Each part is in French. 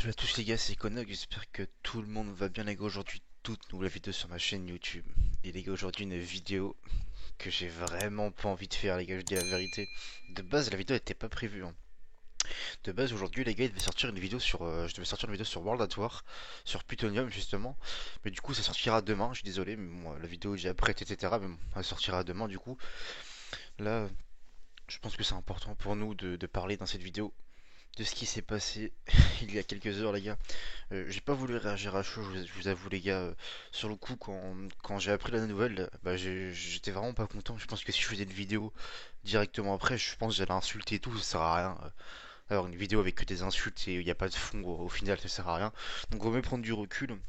Salut à tous les gars, c'est Konog, j'espère que tout le monde va bien les gars. Aujourd'hui, toute nouvelle vidéo sur ma chaîne YouTube. Et les gars, aujourd'hui une vidéo que j'ai vraiment pas envie de faire les gars, je dis la vérité. De base la vidéo était pas prévue hein. De base aujourd'hui les gars, je devais sortir une vidéo sur World at War, sur Plutonium justement. Mais du coup ça sortira demain, je suis désolé, mais bon, la vidéo est déjà prête etc. Mais bon, elle sortira demain du coup. Là, je pense que c'est important pour nous de parler dans cette vidéo de ce qui s'est passé il y a quelques heures les gars. J'ai pas voulu réagir à chaud, je vous avoue les gars. Sur le coup, quand j'ai appris la nouvelle, bah, j'étais vraiment pas content. Je pense que si je faisais une vidéo directement après, je pense que j'allais insulter et tout, ça sert à rien. Alors une vidéo avec que des insultes et il n'y a pas de fond, au final, ça sert à rien. Donc vaut mieux prendre du recul.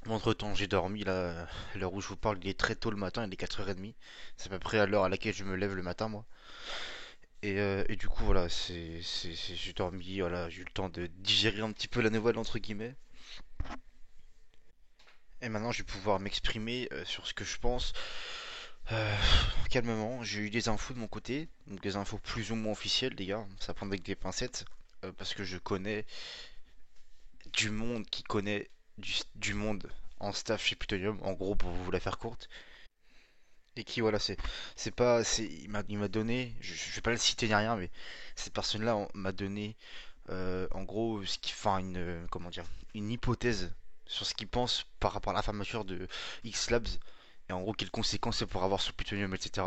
Entre temps, j'ai dormi là, à l'heure où je vous parle, il est très tôt le matin, il est 4h30. C'est à peu près à l'heure à laquelle je me lève le matin, moi. Et du coup, voilà, j'ai dormi, voilà, j'ai eu le temps de digérer un petit peu la nouvelle, entre guillemets. Et maintenant, je vais pouvoir m'exprimer sur ce que je pense euh, calmement. J'ai eu des infos de mon côté, donc des infos plus ou moins officielles, les gars. Ça prend avec des pincettes, parce que je connais du monde qui connaît du monde en staff chez Plutonium, en gros, pour vous la faire courte. Et qui, voilà, c'est pas, c'est, il m'a donné, je vais pas le citer ni rien, mais cette personne-là m'a donné, en gros, ce qui, enfin, comment dire, une hypothèse sur ce qu'il pense par rapport à la fermeture de X Labs et en gros quelles conséquences ça pourrait avoir sur Plutonium, etc.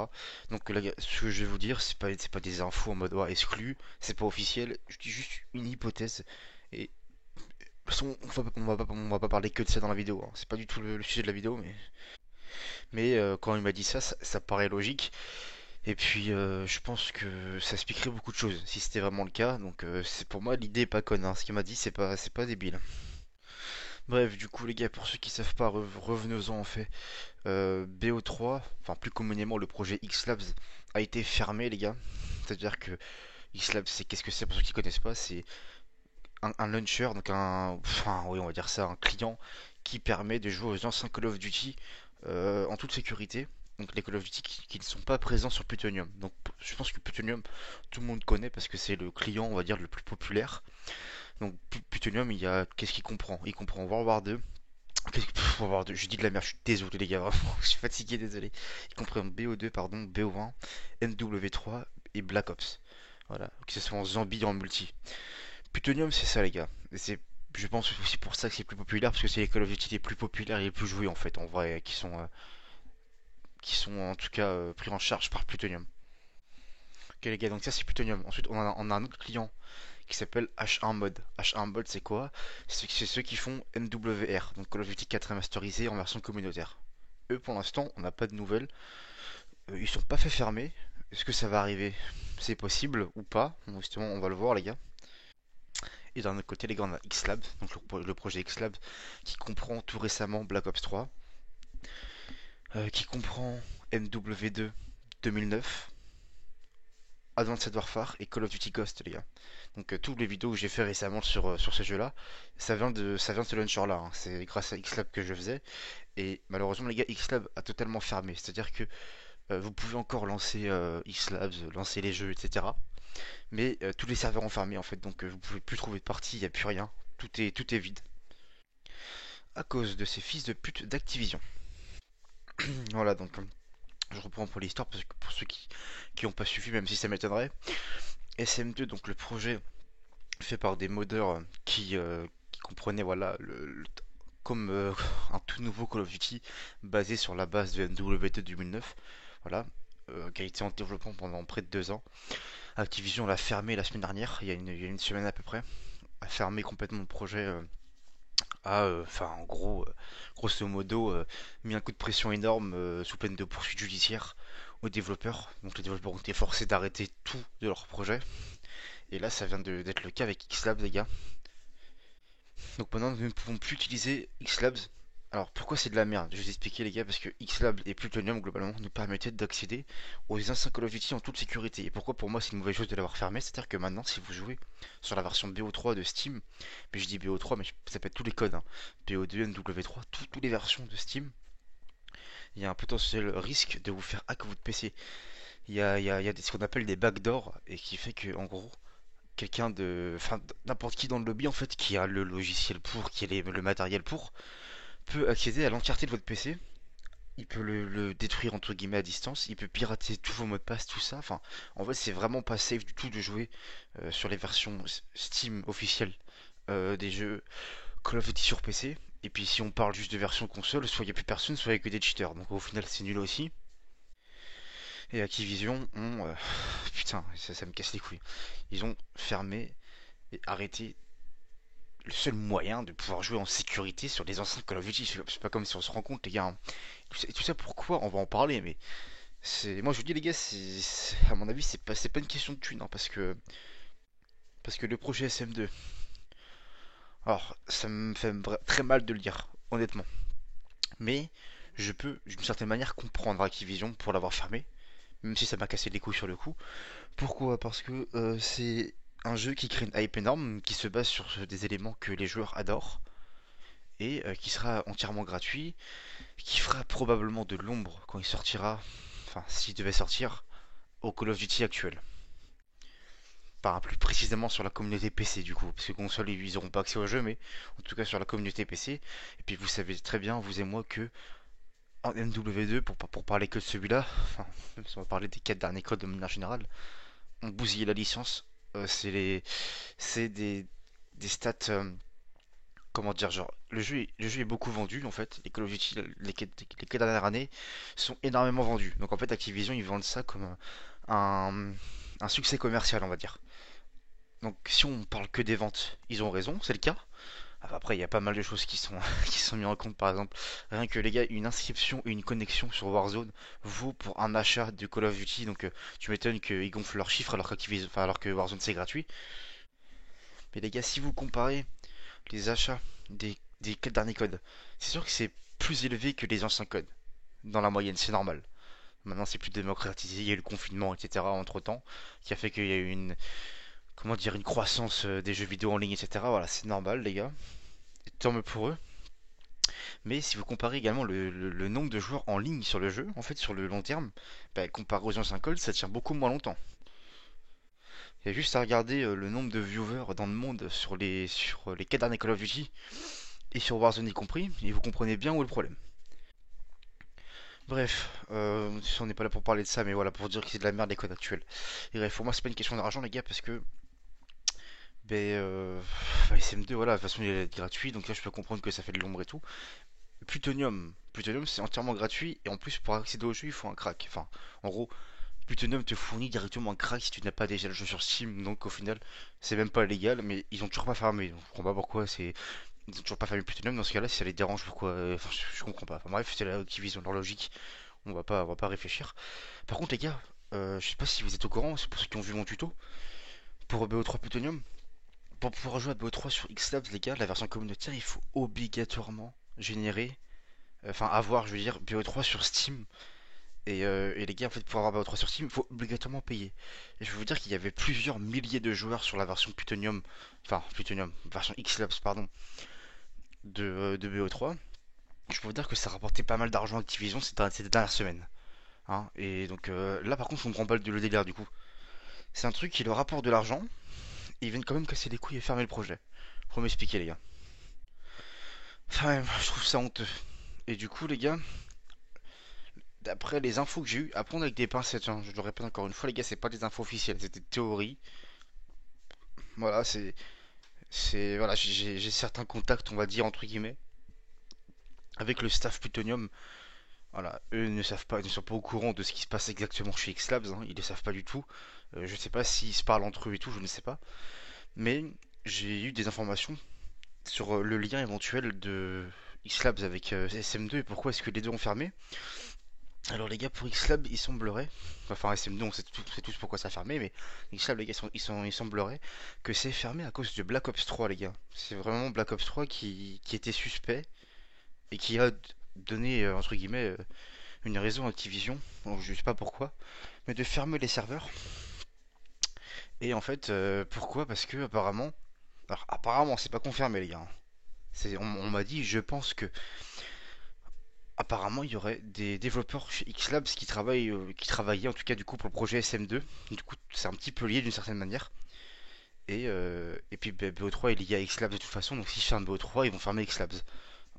Donc là, ce que je vais vous dire, c'est pas des infos en mode ouais, exclu, c'est pas officiel, je dis juste une hypothèse. Et de toute façon, on va pas parler que de ça dans la vidéo, hein. C'est pas du tout le sujet de la vidéo, mais quand il m'a dit ça, ça paraît logique. Et puis, je pense que ça expliquerait beaucoup de choses si c'était vraiment le cas. Donc, c'est pour moi l'idée est pas conne, hein. Ce qu'il m'a dit, c'est pas débile. Bref, du coup, les gars, pour ceux qui savent pas, revenons-en en fait. BO3, enfin plus communément le projet X-Labs, a été fermé, les gars. C'est-à-dire que X-Labs, c'est qu'est-ce que c'est pour ceux qui connaissent pas? C'est un launcher, donc enfin, oui, on va dire ça, un client qui permet de jouer aux anciens Call of Duty en toute sécurité. Donc les Call of Duty qui ne sont pas présents sur Plutonium. Donc je pense que Plutonium, tout le monde connaît parce que c'est le client, on va dire, le plus populaire. Donc Plutonium, qu'est-ce qu'il comprend? Il comprend World War 2. World War 2, je dis de la merde, je suis désolé les gars, vraiment, je suis fatigué, désolé. Il comprend BO2, pardon, BO1, MW3 et Black Ops. Voilà, que ce soit en zombie ou en multi. Plutonium, c'est ça, les gars. Et c'est, je pense aussi pour ça que c'est plus populaire, parce que c'est les Call of Duty les plus populaires et les plus joués, en fait, en vrai, qui sont en tout cas pris en charge par Plutonium. Ok, les gars, donc ça, c'est Plutonium. Ensuite, on a un autre client qui s'appelle H1 Mod. H1 Mod, c'est quoi? C'est ceux qui font MWR, donc Call of Duty 4 remasterisé en version communautaire. Eux, pour l'instant, on n'a pas de nouvelles. Ils sont pas fait fermer. Est-ce que ça va arriver? C'est possible ou pas? Justement, on va le voir, les gars. Et d'un autre côté, les gars, on a X-Lab, donc le projet X-Lab, qui comprend tout récemment Black Ops 3, qui comprend MW2 2009, Advanced Warfare et Call of Duty Ghost, les gars. Donc toutes les vidéos que j'ai fait récemment sur ces jeux-là, ça vient de ce launcher-là, hein. C'est grâce à X-Lab que je faisais. Et malheureusement, les gars, X-Lab a totalement fermé. C'est-à-dire que vous pouvez encore lancer X-Labs, lancer les jeux, etc. Mais tous les serveurs ont fermé en fait, donc vous pouvez plus trouver de partie, il n'y a plus rien. Tout est vide. À cause de ces fils de pute d'Activision. Voilà, donc je reprends pour l'histoire parce que pour ceux qui ont pas suivi, même si ça m'étonnerait. SM2, donc le projet fait par des modeurs qui comprenaient voilà comme un tout nouveau Call of Duty basé sur la base de MW2 2009, voilà, qui a été en développement pendant près de 2 ans. Activision l'a fermé la semaine dernière, il y a une semaine à peu près, a fermé complètement le projet. Enfin, en gros, grosso modo, mis un coup de pression énorme sous peine de poursuite judiciaire aux développeurs. Donc les développeurs ont été forcés d'arrêter tout de leur projet. Et là, ça vient d'être le cas avec Xlabs, les gars. Donc maintenant, nous ne pouvons plus utiliser Xlabs. Alors pourquoi c'est de la merde? Je vais vous expliquer les gars, parce que Xlabs et Plutonium globalement nous permettaient d'accéder aux anciens Call of Duty en toute sécurité. Et pourquoi pour moi c'est une mauvaise chose de l'avoir fermé? C'est-à-dire que maintenant si vous jouez sur la version BO3 de Steam, mais je dis BO3 mais ça peut être tous les codes, hein, BO2, NW3, toutes les versions de Steam, il y a un potentiel risque de vous faire hack votre PC. Il y a ce qu'on appelle des backdoors et qui fait que en gros quelqu'un de, enfin n'importe qui dans le lobby en fait qui a le logiciel pour, qui a le matériel pour, peut accéder à l'entièreté de votre PC. Il peut le détruire entre guillemets à distance, il peut pirater tous vos mots de passe, tout ça. Enfin, en fait, c'est vraiment pas safe du tout de jouer sur les versions Steam officielles des jeux Call of Duty sur PC. Et puis si on parle juste de version console, soit il n'y a plus personne, soit il y a que des cheaters. Donc au final, c'est nul aussi. Et Activision ont... putain, ça me casse les couilles. Ils ont fermé et arrêté le seul moyen de pouvoir jouer en sécurité sur les anciens Call of Duty. C'est pas comme si on se rend compte, les gars, hein. Tout ça pourquoi? On va en parler, mais moi je vous dis les gars, à mon avis c'est pas une question de thune, hein, parce que le projet SM2, alors ça me fait très mal de le dire, honnêtement, mais je peux d'une certaine manière comprendre Activision pour l'avoir fermé, même si ça m'a cassé les couilles sur le coup. Pourquoi? Parce que c'est un jeu qui crée une hype énorme, qui se base sur des éléments que les joueurs adorent, et qui sera entièrement gratuit, qui fera probablement de l'ombre quand il sortira, enfin s'il devait sortir, au Call of Duty actuel. Enfin, plus précisément sur la communauté PC du coup, parce que console ils n'auront pas accès au jeu, mais en tout cas sur la communauté PC. Et puis vous savez très bien, vous et moi, que en MW2, pour parler que de celui-là, enfin, même si on va parler des 4 derniers codes de manière générale, on bousillait la licence. C'est des stats, comment dire, genre, le jeu est beaucoup vendu en fait. Les Call of Duty, les 4 dernières années sont énormément vendus. Donc en fait, Activision ils vendent ça comme un, un succès commercial, on va dire. Donc si on parle que des ventes, ils ont raison, c'est le cas. Après, il y a pas mal de choses qui sont, qui sont mises en compte. Par exemple, rien que les gars, une inscription et une connexion sur Warzone vaut pour un achat de Call of Duty. Donc tu m'étonnes qu'ils gonflent leurs chiffres alors que Warzone c'est gratuit. Mais les gars, si vous comparez les achats des derniers codes, c'est sûr que c'est plus élevé que les anciens codes. Dans la moyenne, c'est normal. Maintenant, c'est plus démocratisé. Il y a eu le confinement, etc. entre temps, qui a fait qu'il y a eu comment dire, une croissance des jeux vidéo en ligne, etc. Voilà, c'est normal, les gars. Tant mieux pour eux. Mais si vous comparez également le nombre de joueurs en ligne sur le jeu, en fait, sur le long terme, bah, comparé aux anciens codes, ça tient beaucoup moins longtemps. Il y a juste à regarder le nombre de viewers dans le monde sur les 4 derniers Call of Duty, et sur Warzone y compris, et vous comprenez bien où est le problème. Bref, on n'est pas là pour parler de ça, mais voilà, pour dire que c'est de la merde les codes actuels. Et bref, pour moi, c'est pas une question d'argent, les gars, parce que SM2, voilà, de toute façon il est gratuit, donc là je peux comprendre que ça fait de l'ombre et tout. Plutonium c'est entièrement gratuit, et en plus pour accéder au jeu il faut un crack. Enfin, en gros, Plutonium te fournit directement un crack si tu n'as pas déjà le jeu sur Steam, donc au final c'est même pas légal, mais ils ont toujours pas fermé. Donc, je comprends pas pourquoi ils ont toujours pas fermé Plutonium dans ce cas-là, si ça les dérange, pourquoi. Enfin, je comprends pas. Enfin, bref, c'est la Activision, leur logique, on va pas réfléchir. Par contre, les gars, je sais pas si vous êtes au courant, c'est pour ceux qui ont vu mon tuto, pour BO3 Plutonium. Pour pouvoir jouer à BO3 sur Xlabs, les gars, la version communautaire, il faut obligatoirement générer, enfin avoir, je veux dire, BO3 sur Steam. Et les gars, en fait, pour avoir BO3 sur Steam, il faut obligatoirement payer. Et je veux vous dire qu'il y avait plusieurs milliers de joueurs sur la version Plutonium, enfin Plutonium, version Xlabs, pardon, de BO3. Je peux vous dire que ça rapportait pas mal d'argent à Activision ces dernières semaines. Hein. Et donc là, par contre, je comprends pas le délire du coup. C'est un truc qui leur rapporte de l'argent, et ils viennent quand même casser les couilles et fermer le projet. Faut m'expliquer, les gars. Enfin, je trouve ça honteux. Et du coup, les gars, d'après les infos que j'ai eues, à prendre avec des pincettes, hein, je le répète encore une fois, les gars, c'est pas des infos officielles, c'était des théories. Voilà, voilà, j'ai certains contacts, on va dire entre guillemets, avec le staff Plutonium. Voilà, eux ne savent pas, ne sont pas au courant de ce qui se passe exactement chez X-Labs, hein, ils ne savent pas du tout. Je ne sais pas s'ils se parlent entre eux et tout, je ne sais pas. Mais j'ai eu des informations sur le lien éventuel de X-Labs avec SM2 et pourquoi est-ce que les deux ont fermé. Alors les gars, pour Xlab, il semblerait, enfin SM2 on sait tous pourquoi ça a fermé, mais Xlab les gars, il semblerait que c'est fermé à cause de Black Ops 3 les gars. C'est vraiment Black Ops 3 qui était suspect et qui a donné entre guillemets une raison à Activision, bon, je sais pas pourquoi, mais de fermer les serveurs. Et en fait, pourquoi? Parce que apparemment, alors apparemment c'est pas confirmé les gars, hein. On m'a dit, je pense que apparemment, il y aurait des développeurs chez Xlabs qui travaillaient en tout cas du coup pour le projet SM2. Du coup, c'est un petit peu lié d'une certaine manière. Et puis BO3 est lié à Xlabs de toute façon, donc si je ferme BO3, ils vont fermer Xlabs.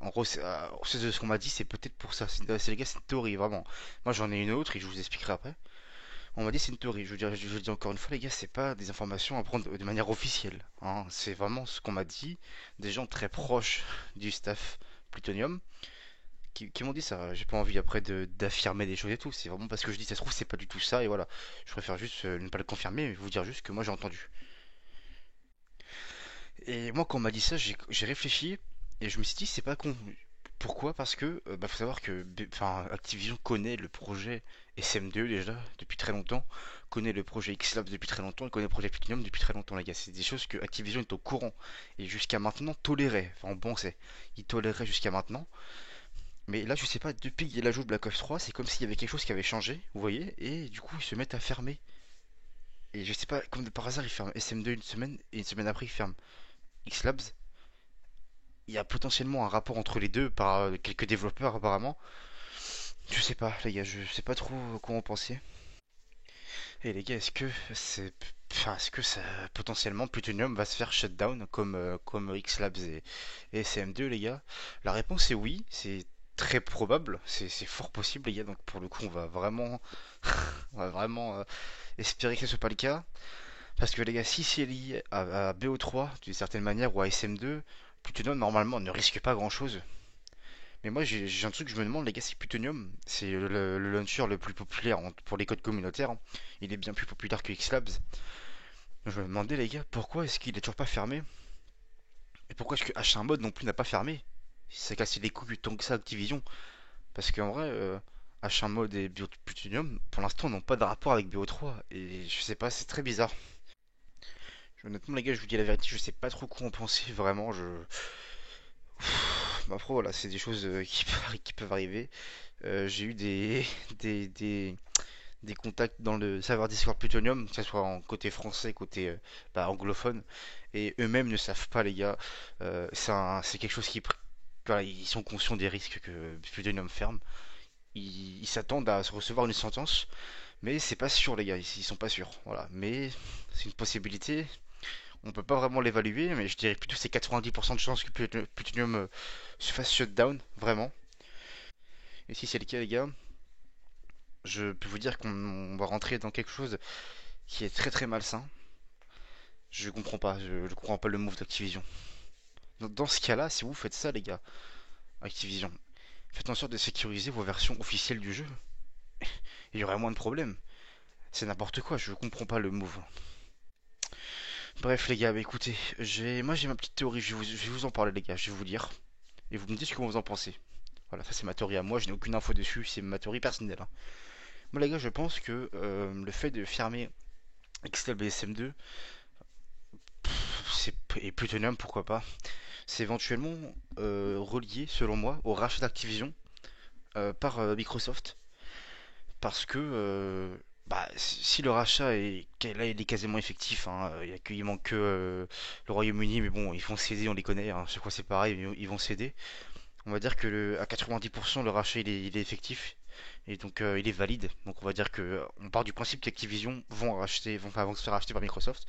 En gros, c'est de ce qu'on m'a dit, c'est peut-être pour ça. Les gars, c'est une théorie, vraiment. Moi, j'en ai une autre et je vous expliquerai après. On m'a dit c'est une théorie. Je vous dis encore une fois, les gars, c'est pas des informations à prendre de manière officielle, hein. C'est vraiment ce qu'on m'a dit, des gens très proches du staff Plutonium qui m'ont dit ça. J'ai pas envie après d'affirmer des choses et tout. C'est vraiment parce que je dis, ça se trouve, c'est pas du tout ça et voilà. Je préfère juste ne pas le confirmer, mais vous dire juste que moi j'ai entendu. Et moi, quand on m'a dit ça, j'ai réfléchi et je me suis dit, c'est pas con. Pourquoi? Parce que, faut savoir que enfin, Activision connaît le projet SM2 déjà depuis très longtemps, connaît le projet X-Labs depuis très longtemps, et connaît le projet Platinum depuis très longtemps, les gars. C'est des choses que Activision est au courant et jusqu'à maintenant tolérait. Enfin, bon, c'est, il tolérait jusqu'à maintenant. Mais là, je sais pas, depuis qu'il y a l'ajout de Black Ops 3, c'est comme s'il y avait quelque chose qui avait changé, vous voyez, et du coup, ils se mettent à fermer. Et je sais pas, comme de par hasard, ils ferment SM2 une semaine, et une semaine après, ils ferment X-Labs. Il y a potentiellement un rapport entre les deux par quelques développeurs apparemment. Je sais pas, les gars, je sais pas trop quoi en penser. Et les gars, est-ce que ça potentiellement Plutonium va se faire shutdown comme X-Labs et SM2, les gars? La réponse est oui, c'est très probable, c'est fort possible, les gars. Donc pour le coup, on va vraiment espérer que ce soit pas le cas, parce que les gars, si c'est lié à BO3 d'une certaine manière ou à SM2, Plutonium normalement ne risque pas grand-chose. Mais moi, j'ai un truc que je me demande, les gars, si Plutonium, c'est le launcher le plus populaire pour les codes communautaires, hein. Il est bien plus populaire que Xlabs. Je me demandais, les gars, pourquoi est-ce qu'il est toujours pas fermé? Et pourquoi est-ce que H1 Mode non plus n'a pas fermé? Ça cassé les couilles tant que ça Activision. Parce qu'en vrai, H1 Mode et Plutonium, pour l'instant, n'ont pas de rapport avec BO3. Et je sais pas, c'est très bizarre. Honnêtement, les gars, je vous dis la vérité, je sais pas trop quoi en penser, vraiment. Bah, après, voilà, c'est des choses qui peuvent arriver. J'ai eu des, des, des contacts dans le serveur Discord Plutonium, que ce soit en côté français, côté anglophone, et eux-mêmes ne savent pas, les gars. C'est quelque chose voilà, ils sont conscients des risques que Plutonium ferme. Ils s'attendent à recevoir une sentence, mais c'est pas sûr, les gars. Ils sont pas sûrs. Voilà, mais c'est une possibilité. On peut pas vraiment l'évaluer, mais je dirais plutôt que c'est 90% de chances que Plutonium se fasse shutdown, vraiment. Et si c'est le cas, les gars, je peux vous dire qu'on va rentrer dans quelque chose qui est très très malsain. Je comprends pas le move d'Activision. Dans ce cas-là, si vous faites ça, les gars, Activision, faites en sorte de sécuriser vos versions officielles du jeu. Il y aurait moins de problèmes. C'est n'importe quoi, je comprends pas le move. Bref, les gars, écoutez, moi j'ai ma petite théorie, je vais vous en parler, les gars, je vais vous dire. Et vous me dites ce que vous en pensez. Voilà, ça c'est ma théorie à moi, je n'ai aucune info dessus, c'est ma théorie personnelle, hein. Moi, les gars, je pense que le fait de fermer XTL BSM2, et Plutonium, pourquoi pas, c'est éventuellement relié, selon moi, au rachat d'Activision par Microsoft. Parce que si le rachat là, il est quasiment effectif, hein, il manque que le Royaume-Uni, mais bon, ils vont céder, on les connaît, hein, chaque fois c'est pareil, ils vont céder. On va dire que à 90% le rachat il est effectif et donc il est valide. Donc on va dire que on part du principe qu'Activision vont se faire racheter par Microsoft.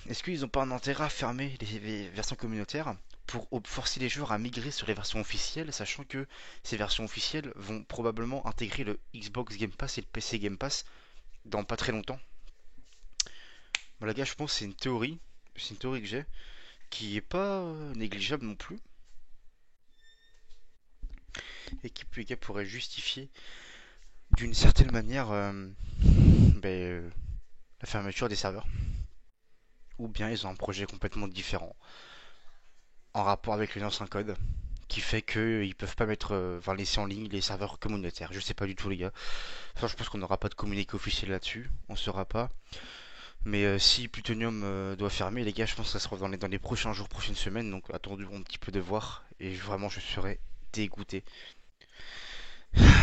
Est-ce qu'ils n'ont pas un intérêt à fermer les versions communautaires pour forcer les joueurs à migrer sur les versions officielles, sachant que ces versions officielles vont probablement intégrer le Xbox Game Pass et le PC Game Pass dans pas très longtemps. Bon, les gars, je pense que c'est une théorie que j'ai, qui est pas négligeable non plus, et qui pourrait justifier d'une certaine manière la fermeture des serveurs. Ou bien ils ont un projet complètement différent, en rapport avec les anciens codes, qui fait qu'ils peuvent pas enfin laisser en ligne les serveurs communautaires. Je sais pas du tout, les gars. Enfin, je pense qu'on n'aura pas de communiqué officiel là-dessus, on saura pas. Mais si Plutonium doit fermer, les gars, je pense que ça sera dans les prochains jours, prochaines semaines, donc attendons un petit peu de voir. Et vraiment, je serai dégoûté.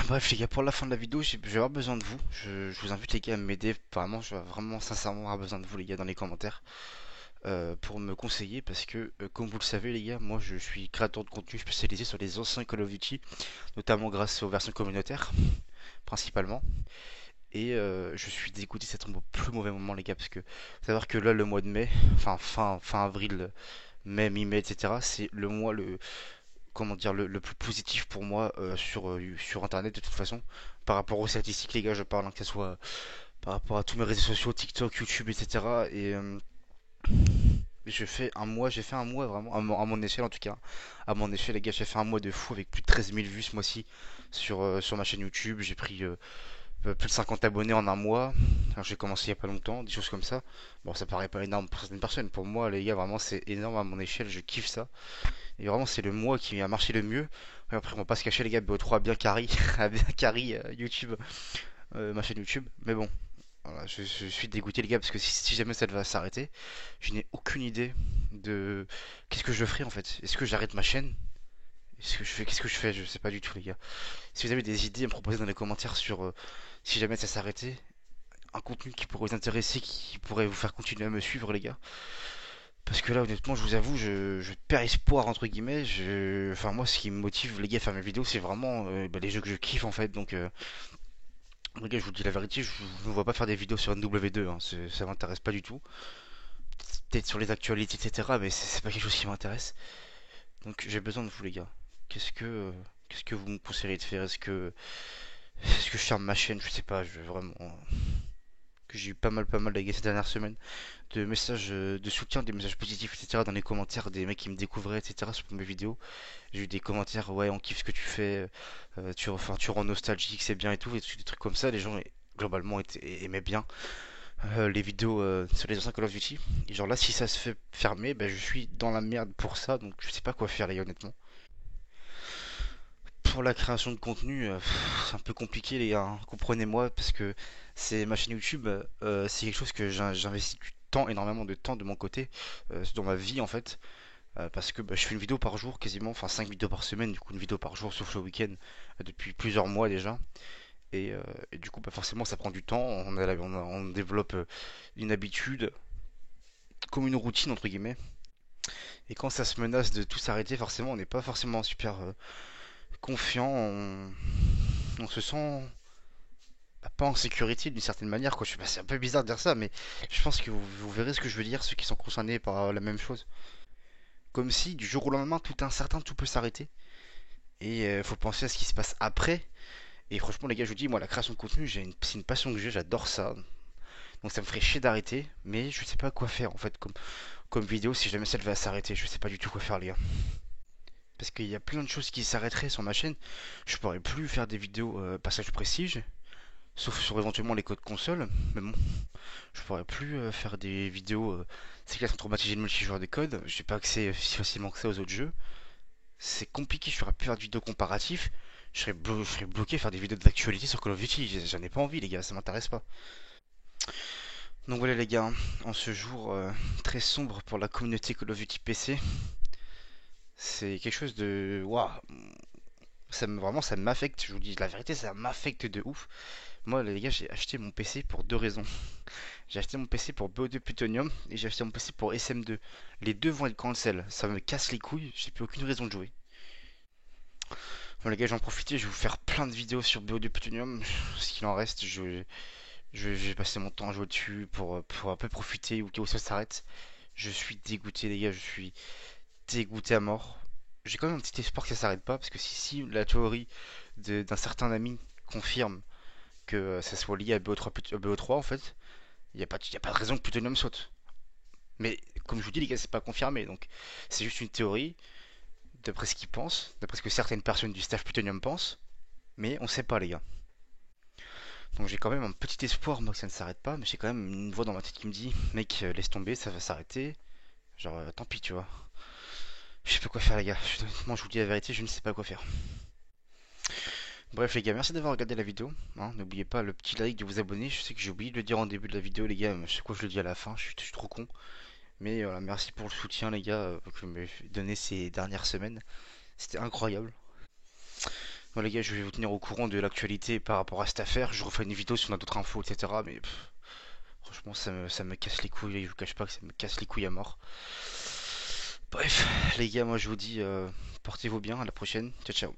Bref, les gars, pour la fin de la vidéo, je vais avoir besoin de vous. Je vous invite, les gars, à m'aider. Vraiment, je vais vraiment sincèrement avoir besoin de vous, les gars, dans les commentaires. Pour me conseiller parce que comme vous le savez les gars, moi je suis créateur de contenu spécialisé sur les anciens Call of Duty, notamment grâce aux versions communautaires principalement. Et je suis dégoûté, ça tombe au plus mauvais moment les gars, parce que faut savoir que là le mois de mai, enfin fin avril, mai, mi-mai, etc. C'est le mois comment dire le plus positif pour moi sur internet de toute façon. Par rapport aux statistiques les gars, je parle, hein, que ce soit par rapport à tous mes réseaux sociaux, TikTok, YouTube, etc. Et j'ai fait un mois vraiment, à mon échelle en tout cas, à mon échelle les gars, j'ai fait un mois de fou avec plus de 13 000 vues ce mois-ci sur ma chaîne YouTube. J'ai pris plus de 50 abonnés en un mois. Alors, j'ai commencé il y a pas longtemps, des choses comme ça. Bon, ça paraît pas énorme pour certaines personnes. Pour moi, les gars, vraiment, c'est énorme à mon échelle. Je kiffe ça. Et vraiment, c'est le mois qui a marché le mieux. Et après, on va pas se cacher, les gars, BO3 a bien carry, a bien carry YouTube, ma chaîne YouTube. Mais bon, voilà, je suis dégoûté, les gars, parce que si jamais ça va s'arrêter, je n'ai aucune idée de qu'est-ce que je ferai en fait. Est-ce que j'arrête ma chaîne? Est-ce que je fais, qu'est-ce que je fais? Je sais pas du tout, les gars. Si vous avez des idées à me proposer dans les commentaires sur si jamais ça s'arrêtait, un contenu qui pourrait vous intéresser, qui pourrait vous faire continuer à me suivre, les gars. Parce que là, honnêtement, je vous avoue, je perds espoir, entre guillemets. Enfin, moi, ce qui me motive, les gars, à faire mes vidéos, c'est vraiment les jeux que je kiffe, en fait. Donc, les gars, je vous dis la vérité, je ne me vois pas faire des vidéos sur NW2, hein. Ça m'intéresse pas du tout. Peut-être sur les actualités, etc. Mais c'est pas quelque chose qui m'intéresse. Donc, j'ai besoin de vous, les gars. Qu'est-ce que, euh, qu'est-ce que vous me conseillez de faire? Est-ce que je ferme ma chaîne? Je sais pas, je vraiment. Que j'ai eu pas mal de gars ces dernières semaines, de messages de soutien, des messages positifs, etc. dans les commentaires, des mecs qui me découvraient, etc. sur mes vidéos. J'ai eu des commentaires, ouais, on kiffe ce que tu fais, enfin, tu rends nostalgique, c'est bien et tout, et des trucs comme ça. Les gens, globalement, aimaient bien les vidéos sur les anciens Call of Duty. Et genre là, si ça se fait fermer, ben, je suis dans la merde pour ça, donc je sais pas quoi faire, les gars, honnêtement. Pour la création de contenu, c'est un peu compliqué les gars, hein. Comprenez-moi parce que c'est ma chaîne YouTube, c'est quelque chose que j'investis du temps, énormément de temps de mon côté, dans ma vie en fait, parce que bah, je fais une vidéo par jour quasiment, enfin 5 vidéos par semaine, du coup une vidéo par jour sauf le week-end, depuis plusieurs mois déjà, et du coup bah, forcément ça prend du temps, on développe une habitude, comme une routine entre guillemets, et quand ça se menace de tout s'arrêter, forcément on n'est pas forcément super confiant, on se sent bah, pas en sécurité d'une certaine manière quoi. Bah, c'est un peu bizarre de dire ça, mais je pense que vous verrez ce que je veux dire, ceux qui sont concernés par la même chose. Comme si du jour au lendemain, tout incertain, tout peut s'arrêter. Et faut penser à ce qui se passe après. Et franchement, les gars, je vous dis, moi, la création de contenu, c'est une passion que j'ai, j'adore ça. Donc ça me ferait chier d'arrêter, mais je sais pas quoi faire en fait comme vidéo si jamais ça devait s'arrêter. Je sais pas du tout quoi faire, les gars. Parce qu'il y a plein de choses qui s'arrêteraient sur ma chaîne. Je pourrais plus faire des vidéos passage prestige, sauf sur éventuellement les codes console. Mais bon, je pourrais plus faire des vidéos. C'est clair, sans traumatiser le multijoueur des codes. J'ai pas accès si facilement que ça aux autres jeux. C'est compliqué, je pourrais plus faire de vidéos comparatifs. Je serais bloqué à faire des vidéos d'actualité sur Call of Duty. J'en ai pas envie, les gars, ça m'intéresse pas. Donc voilà, les gars, hein, en ce jour très sombre pour la communauté Call of Duty PC, c'est quelque chose de. Waouh! Vraiment, ça m'affecte, je vous dis la vérité, ça m'affecte de ouf. Moi, les gars, j'ai acheté mon PC pour deux raisons. J'ai acheté mon PC pour BO2 Plutonium et j'ai acheté mon PC pour SM2. Les deux vont être cancel. Ça me casse les couilles. J'ai plus aucune raison de jouer. Bon, les gars, j'en profite. Je vais vous faire plein de vidéos sur BO2 Plutonium. Ce qu'il en reste, je vais passer mon temps à jouer dessus pour un peu profiter au cas où ça s'arrête. Je suis dégoûté, les gars. Je suis dégoûté à mort. J'ai quand même un petit espoir que ça s'arrête pas. Parce que si la théorie d'un certain ami confirme que ça soit lié à BO3 en fait, y a pas de raison que Plutonium saute. Mais comme je vous dis, les gars, c'est pas confirmé. Donc c'est juste une théorie, d'après ce qu'ils pensent, d'après ce que certaines personnes du staff Plutonium pensent. Mais on sait pas, les gars. Donc j'ai quand même un petit espoir, moi, que ça ne s'arrête pas. Mais j'ai quand même une voix dans ma tête qui me dit, mec, laisse tomber, ça va s'arrêter. Genre, tant pis, tu vois. Je sais pas quoi faire, les gars. Honnêtement, je vous dis la vérité, je ne sais pas quoi faire. Bref, les gars, merci d'avoir regardé la vidéo, hein. N'oubliez pas le petit like, de vous abonner. Je sais que j'ai oublié de le dire en début de la vidéo, les gars. Mais je sais quoi, je le dis à la fin. Je suis trop con. Mais voilà, merci pour le soutien, les gars, que vous m'avez donné ces dernières semaines. C'était incroyable. Bon, les gars, je vais vous tenir au courant de l'actualité par rapport à cette affaire. Je refais une vidéo si on a d'autres infos, etc. Mais franchement, ça me casse les couilles. Je vous cache pas que ça me casse les couilles à mort. Bref, les gars, moi je vous dis, portez-vous bien. À la prochaine. Ciao, ciao.